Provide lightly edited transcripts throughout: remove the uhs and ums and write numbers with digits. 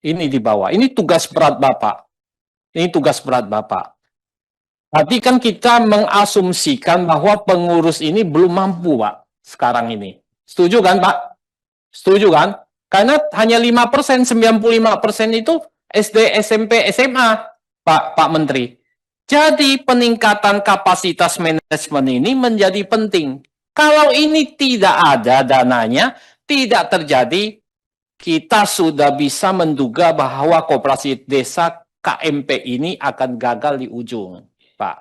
Ini di bawah. Ini tugas berat Bapak. Ini tugas berat Bapak. Berarti kan kita mengasumsikan bahwa pengurus ini belum mampu, Pak, sekarang ini. Setuju kan, Pak? Setuju kan? Karena hanya 5%, 95% itu SD, SMP, SMA, Pak Menteri. Jadi peningkatan kapasitas manajemen ini menjadi penting. Kalau ini tidak ada dananya, tidak terjadi, kita sudah bisa menduga bahwa koperasi desa KMP ini akan gagal di ujung, Pak.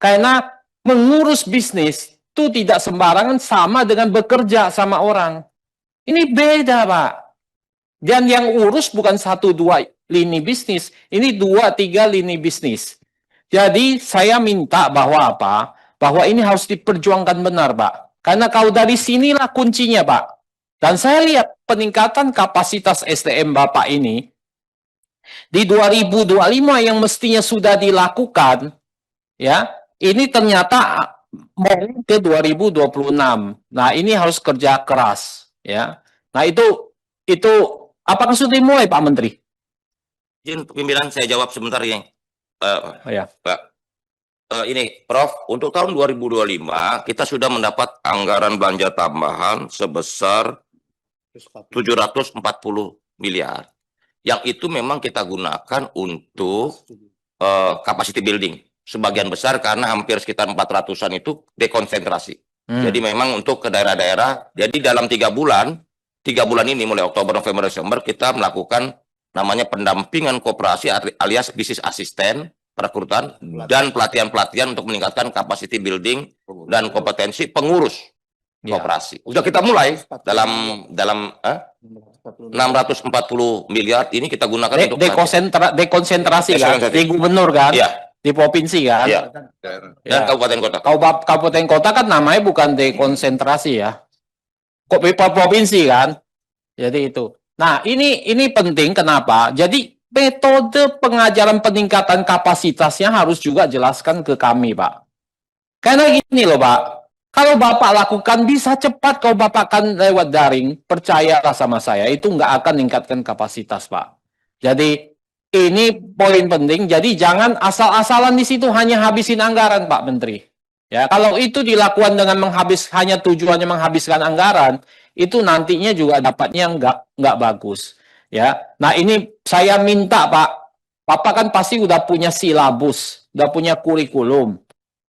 Karena mengurus bisnis itu tidak sembarangan sama dengan bekerja sama orang. Ini beda, Pak. Dan yang urus bukan 1-2 lini bisnis, ini 2-3 lini bisnis. Jadi saya minta bahwa apa? Bahwa ini harus diperjuangkan benar, Pak. Karena kalau dari sinilah kuncinya, Pak. Dan saya lihat peningkatan kapasitas SDM Bapak ini di 2025 yang mestinya sudah dilakukan, ya, ini ternyata mau ke 2026. Nah, ini harus kerja keras, ya. Nah, itu apakah sudah dimulai, Pak Menteri? Izin pimpinan saya jawab sebentar ya. Ya. Pak. Ini Prof, untuk tahun 2025 kita sudah mendapat anggaran belanja tambahan sebesar 740 miliar. Yang itu memang kita gunakan untuk capacity building. Sebagian besar karena hampir sekitar 400-an itu dekonsentrasi. Jadi memang untuk ke daerah-daerah. Jadi dalam 3 bulan ini mulai Oktober, November, Desember kita melakukan namanya pendampingan koperasi alias bisnis asisten, perekrutan dan pelatihan-pelatihan untuk meningkatkan capacity building dan kompetensi pengurus koperasi. Sudah kita mulai dalam 640 miliar ini kita gunakan untuk dekonsentrasi kan di gubernur kan, di provinsi kan, dan kabupaten kota. Kabupaten kota kan namanya bukan dekonsentrasi ya, kok provinsi kan. Jadi itu. Nah ini penting kenapa? Jadi metode pengajaran peningkatan kapasitasnya harus juga jelaskan ke kami, Pak. Karena gini loh, Pak. Kalau Bapak lakukan bisa cepat, kalau Bapak kan lewat daring, percayalah sama saya, itu nggak akan meningkatkan kapasitas, Pak. Jadi ini poin penting. Jadi jangan asal-asalan di situ hanya habisin anggaran, Pak Menteri. Ya, kalau itu dilakukan dengan hanya tujuannya menghabiskan anggaran, itu nantinya juga dapatnya nggak bagus. Ya, nah ini saya minta Pak, Bapak kan pasti udah punya silabus, udah punya kurikulum.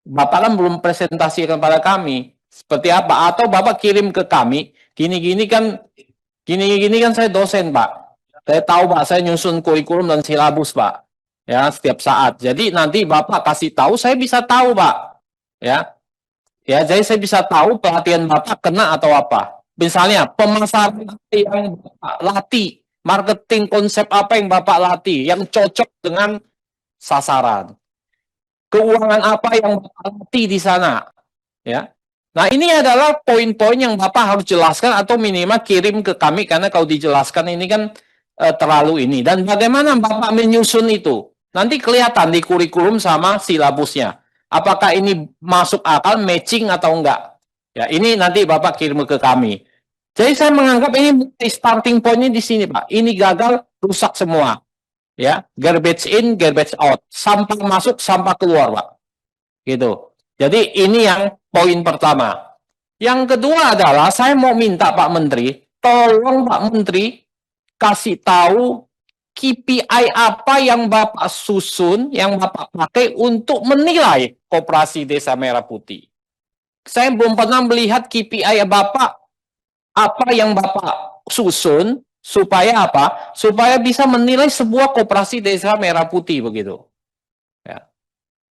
Bapak kan belum presentasikan pada kami seperti apa, atau Bapak kirim ke kami, gini-gini kan saya dosen Pak. Saya tahu Pak, saya nyusun kurikulum dan silabus Pak. Ya, setiap saat. Jadi nanti Bapak kasih tahu, saya bisa tahu Pak. Ya. Ya, jadi saya bisa tahu pelatihan Bapak kena atau apa. Misalnya pemasaran yang Bapak latih, marketing konsep apa yang Bapak latih yang cocok dengan sasaran. Keuangan apa yang Bapak latih di sana. Ya. Nah, ini adalah poin-poin yang Bapak harus jelaskan atau minimal kirim ke kami karena kalau dijelaskan ini kan terlalu ini. Dan bagaimana Bapak menyusun itu? Nanti kelihatan di kurikulum sama silabusnya. Apakah ini masuk akal, matching atau enggak? Ya, ini nanti Bapak kirim ke kami. Jadi saya menganggap ini starting point-nya di sini, Pak. Ini gagal, rusak semua. Ya, garbage in, garbage out. Sampah masuk, sampah keluar, Pak. Gitu. Jadi ini yang poin pertama. Yang kedua adalah saya mau minta Pak Menteri, tolong Pak Menteri kasih tahu KPI apa yang Bapak susun, yang Bapak pakai untuk menilai Koperasi Desa Merah Putih. Saya belum pernah melihat KPI Bapak, apa yang Bapak susun, supaya apa? Supaya bisa menilai sebuah Koperasi Desa Merah Putih, begitu. Ya.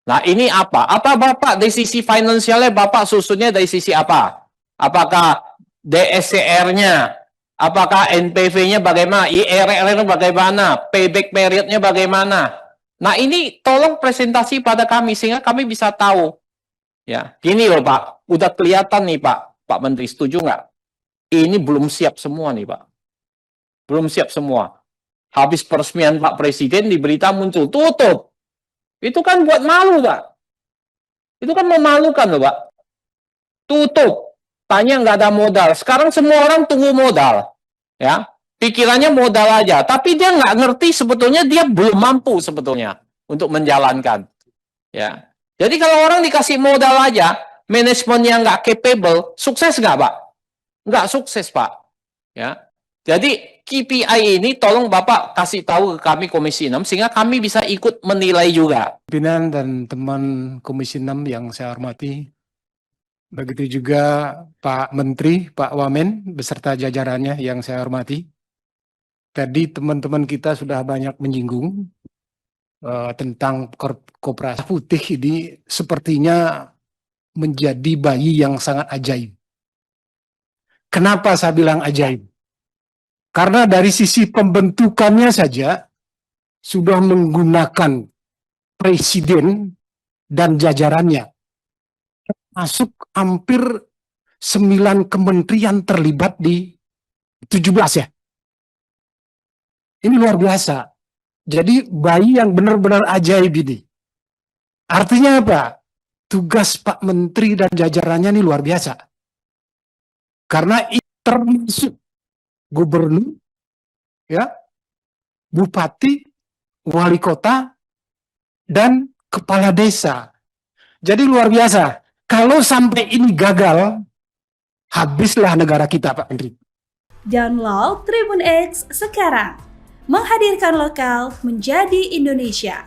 Nah, ini apa? Apa Bapak dari sisi finansialnya Bapak susunnya dari sisi apa? Apakah DSCR-nya? Apakah NPV-nya bagaimana? IRR-nya bagaimana? Payback period-nya bagaimana? Nah, ini tolong presentasi pada kami sehingga kami bisa tahu. Ya, gini loh Pak, udah kelihatan nih Pak Menteri, setuju nggak? Ini belum siap semua nih Pak. Belum siap semua. Habis peresmian Pak Presiden di berita muncul, tutup. Itu kan buat malu Pak. Itu kan memalukan loh Pak. Tutup. Tanya nggak ada modal. Sekarang semua orang tunggu modal. Ya, pikirannya modal aja, tapi dia nggak ngerti sebetulnya dia belum mampu sebetulnya untuk menjalankan. Ya, jadi kalau orang dikasih modal aja, manajemennya nggak capable, sukses nggak, Pak? Nggak sukses, Pak. Ya, jadi KPI ini tolong Bapak kasih tahu ke kami Komisi 6 sehingga kami bisa ikut menilai juga. Pimpinan dan teman Komisi 6 yang saya hormati, begitu juga Pak Menteri, Pak Wamen, beserta jajarannya yang saya hormati. Tadi teman-teman kita sudah banyak menyinggung tentang koperasi putih ini sepertinya menjadi bayi yang sangat ajaib. Kenapa saya bilang ajaib? Karena dari sisi pembentukannya saja sudah menggunakan presiden dan jajarannya. Masuk hampir 9 kementerian terlibat di 17 ya. Ini luar biasa. Jadi bayi yang benar-benar ajaib ini. Artinya apa? Tugas Pak Menteri dan jajarannya ini luar biasa. Karena termasuk gubernur, ya, bupati, wali kota, dan kepala desa. Jadi luar biasa. Kalau sampai ini gagal, habislah negara kita, Pak Menteri. Download Tribun X sekarang. Menghadirkan lokal menjadi Indonesia.